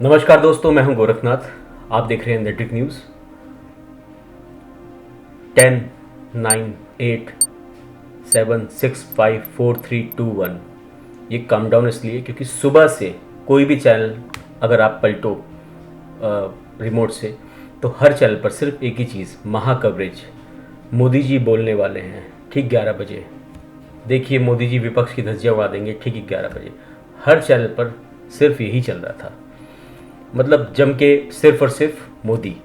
नमस्कार दोस्तों, मैं हूं गोरखनाथ। आप देख रहे हैं नेट्रिक न्यूज़। 10, 9, 8, 7, 6, 5, 4, 3, 2, 1। ये काउंटडाउन इसलिए क्योंकि सुबह से कोई भी चैनल अगर आप पलटो रिमोट से, तो हर चैनल पर सिर्फ एक ही चीज़, महा कवरेज। मोदी जी बोलने वाले हैं ठीक 11 बजे। देखिए, मोदी जी विपक्ष की धज्जियाँ उड़ा देंगे ठीक 11 बजे। हर चैनल पर सिर्फ यही चल रहा था, मतलब जम के सिर्फ और सिर्फ मोदी।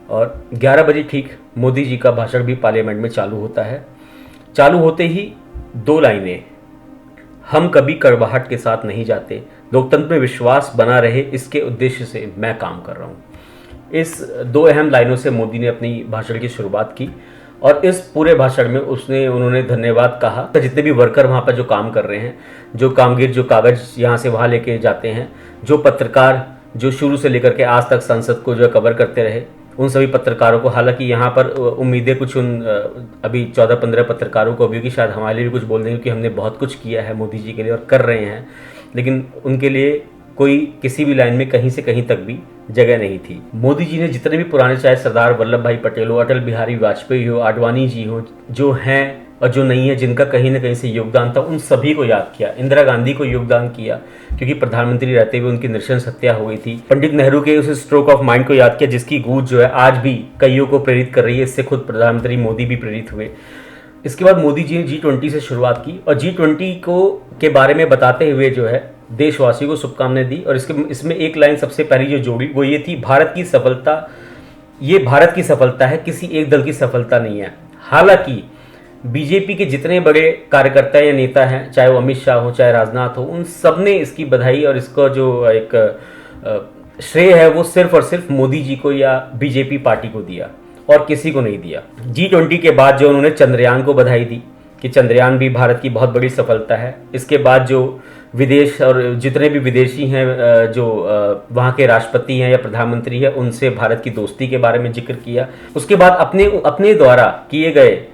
और 11 बजे ठीक मोदी जी का भाषण भी पार्लियामेंट में चालू होता है। चालू होते ही दो लाइनें, हम कभी कड़वाहट के साथ नहीं जाते, लोकतंत्र में विश्वास बना रहे, इसके उद्देश्य से मैं काम कर रहा हूँ। इस दो अहम लाइनों से मोदी ने अपनी भाषण की शुरुआत की और इस पूरे भाषण में उन्होंने धन्यवाद कहा। तो जितने भी वर्कर वहाँ पर जो काम कर रहे हैं, जो कामगिर जो कागज़ यहाँ से वहाँ लेके जाते हैं, जो पत्रकार जो शुरू से लेकर के आज तक संसद को जो कवर करते रहे, उन सभी पत्रकारों को, हालांकि यहाँ पर उम्मीदें कुछ अभी 14-15 पत्रकारों को अभी कि शायद हमारे लिए भी कुछ बोल देंगे कि हमने बहुत कुछ किया है मोदी जी के लिए और कर रहे हैं, लेकिन उनके लिए कोई किसी भी लाइन में कहीं से कहीं तक भी जगह नहीं थी। मोदी जी ने जितने भी पुराने, चाहे सरदार वल्लभ भाई पटेल हो, अटल बिहारी वाजपेयी हो, आडवाणी जी हो, जो हैं और जो नहीं है, जिनका कहीं ना कहीं से योगदान था, उन सभी को याद किया। इंदिरा गांधी को योगदान किया क्योंकि प्रधानमंत्री रहते हुए उनकी नृशंस हत्या हो गई थी। पंडित नेहरू के उस स्ट्रोक ऑफ माइंड को याद किया जिसकी गूंज जो है आज भी कईयों को प्रेरित कर रही है। इससे खुद प्रधानमंत्री मोदी भी प्रेरित हुए। इसके बाद मोदी जी ने G20 से शुरुआत की और G20 को के बारे में बताते हुए जो है देशवासियों को शुभकामनाएं दी। और इसमें एक लाइन सबसे पहली जो जोड़ी वो ये थी, भारत की सफलता, ये भारत की सफलता है, किसी एक दल की सफलता नहीं है। हालांकि बीजेपी के जितने बड़े कार्यकर्ता या नेता हैं, चाहे वो अमित शाह हो, चाहे राजनाथ हो, उन सब ने इसकी बधाई और इसका जो एक श्रेय है वो सिर्फ और सिर्फ मोदी जी को या बीजेपी पार्टी को दिया और किसी को नहीं दिया। G20 के बाद जो उन्होंने चंद्रयान को बधाई दी कि चंद्रयान भी भारत की बहुत बड़ी सफलता है। इसके बाद जो विदेश और जितने भी विदेशी हैं, जो वहाँ के राष्ट्रपति हैं या प्रधानमंत्री है, उनसे भारत की दोस्ती के बारे में जिक्र किया। उसके बाद अपने द्वारा किए गए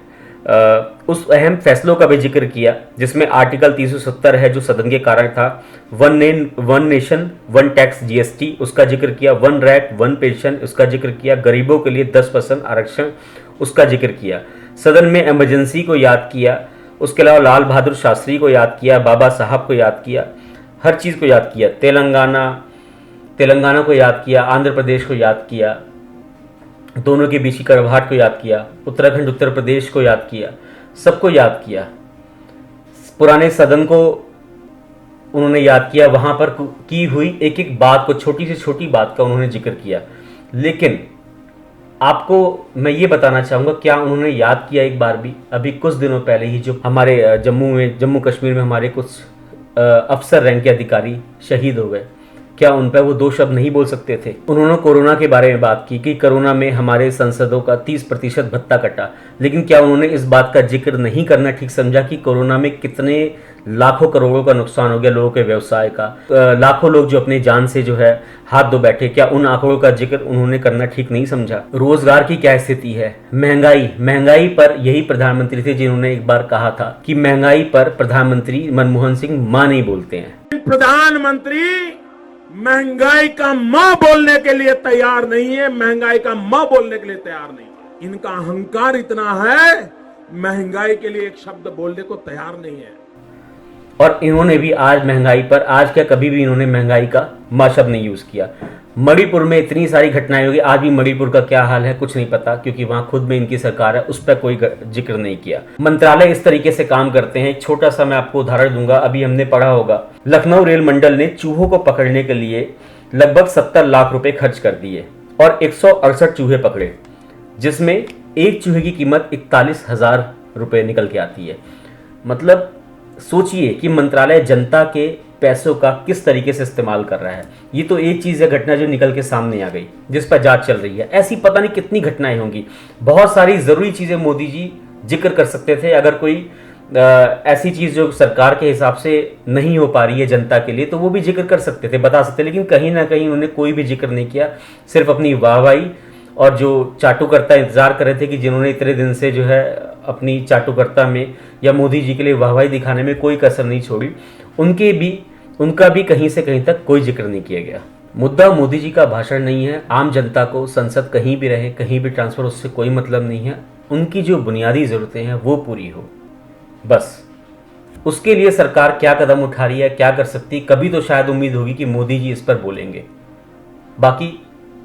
उस अहम फैसलों का भी जिक्र किया जिसमें आर्टिकल 370 है जो सदन के कारण था, one nation one tax GST उसका जिक्र किया, वन रैंक वन पेंशन उसका जिक्र किया, गरीबों के लिए 10% आरक्षण उसका जिक्र किया, सदन में इमरजेंसी को याद किया, उसके अलावा लाल बहादुर शास्त्री को याद किया, बाबा साहब को याद किया, हर चीज़ को याद किया, तेलंगाना को याद किया, आंध्र प्रदेश को याद किया, दोनों के बीच की कड़वाहट को याद किया, उत्तराखंड उत्तर प्रदेश को याद किया, सबको याद किया। पुराने सदन को उन्होंने याद किया, वहाँ पर की हुई एक एक बात को, छोटी से छोटी बात का उन्होंने जिक्र किया। लेकिन आपको मैं ये बताना चाहूँगा, क्या उन्होंने याद किया एक बार भी? अभी कुछ दिनों पहले ही जो हमारे जम्मू कश्मीर में हमारे कुछ अफसर रैंक के अधिकारी शहीद हो गए, क्या उन पर वो दो शब्द नहीं बोल सकते थे? उन्होंने कोरोना के बारे में बात की कि कोरोना में हमारे सांसदों का 30% भत्ता कटा, लेकिन क्या उन्होंने इस बात का जिक्र नहीं करना ठीक समझा कि कोरोना में कितने लाखों करोड़ों का नुकसान हो गया लोगों के व्यवसाय का, लाखों लोग जो अपनी जान से जो है हाथ धो बैठे? क्या उन आंकड़ों का जिक्र उन्होंने करना ठीक नहीं समझा? रोजगार की क्या स्थिति है, महंगाई पर यही प्रधानमंत्री थे जिन्होंने एक बार कहा था कि महंगाई पर प्रधानमंत्री मनमोहन सिंह मां नहीं बोलते हैं। प्रधानमंत्री महंगाई का मां बोलने के लिए तैयार नहीं है, महंगाई का मां बोलने के लिए तैयार नहीं है। इनका अहंकार इतना है, महंगाई के लिए एक शब्द बोलने को तैयार नहीं है। और इन्होंने भी आज महंगाई पर, आज क्या कभी भी इन्होंने महंगाई का मां शब्द नहीं यूज किया। मणिपुर में इतनी सारी घटनाएं होगी, आज भी मणिपुर का क्या हाल है कुछ नहीं पता, क्योंकि वहां खुद में इनकी सरकार है, उस पर कोई जिक्र नहीं किया। मंत्रालय इस तरीके से काम करते हैं। एक छोटा सा मैं आपको उदाहरण दूंगा, अभी हमने पढ़ा होगा, लखनऊ रेल मंडल ने चूहों को पकड़ने के लिए लगभग 70 लाख रुपए खर्च कर दिए और 168 चूहे पकड़े, जिसमें एक चूहे की कीमत 41,000 रुपए निकल के आती है। मतलब सोचिए कि मंत्रालय जनता के पैसों का किस तरीके से इस्तेमाल कर रहा है। ये तो एक चीज़ है, घटना जो निकल के सामने आ गई, जिस पर जांच चल रही है। ऐसी पता नहीं कितनी घटनाएं होंगी। बहुत सारी ज़रूरी चीज़ें मोदी जी जिक्र कर सकते थे। अगर कोई ऐसी चीज़ जो सरकार के हिसाब से नहीं हो पा रही है जनता के लिए, तो वो भी जिक्र कर सकते थे, बता सकते, लेकिन कहीं ना कहीं उन्होंने कोई भी जिक्र नहीं किया। सिर्फ अपनी वाहवाही और जो चाटुकर्ता इंतजार कर रहे थे कि जिन्होंने इतने दिन से जो है अपनी चाटुकर्ता में या मोदी जी के लिए वाहवाही दिखाने में कोई कसर नहीं छोड़ी, उनका भी कहीं से कहीं तक कोई जिक्र नहीं किया गया। मुद्दा मोदी जी का भाषण नहीं है। आम जनता को संसद कहीं भी रहे, कहीं भी ट्रांसफ़र, उससे कोई मतलब नहीं है। उनकी जो बुनियादी ज़रूरतें हैं वो पूरी हो, बस। उसके लिए सरकार क्या कदम उठा रही है, क्या कर सकती, कभी तो शायद उम्मीद होगी कि मोदी जी इस पर बोलेंगे। बाकी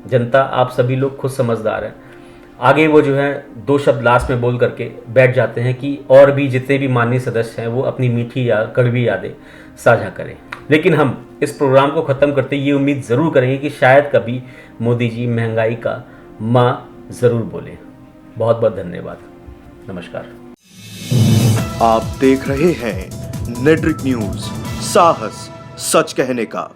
जनता, आप सभी लोग खुद समझदार हैं। आगे वो जो है 2 शब्द लास्ट में बोल करके बैठ जाते हैं कि और भी जितने भी माननीय सदस्य हैं वो अपनी मीठी या कड़वी यादें साझा करें। लेकिन हम इस प्रोग्राम को ख़त्म करते ये उम्मीद ज़रूर करेंगे कि शायद कभी मोदी जी महंगाई का माँ ज़रूर बोलें। बहुत बहुत धन्यवाद। नमस्कार। आप देख रहे हैं नेट्रिक न्यूज, साहस सच कहने का।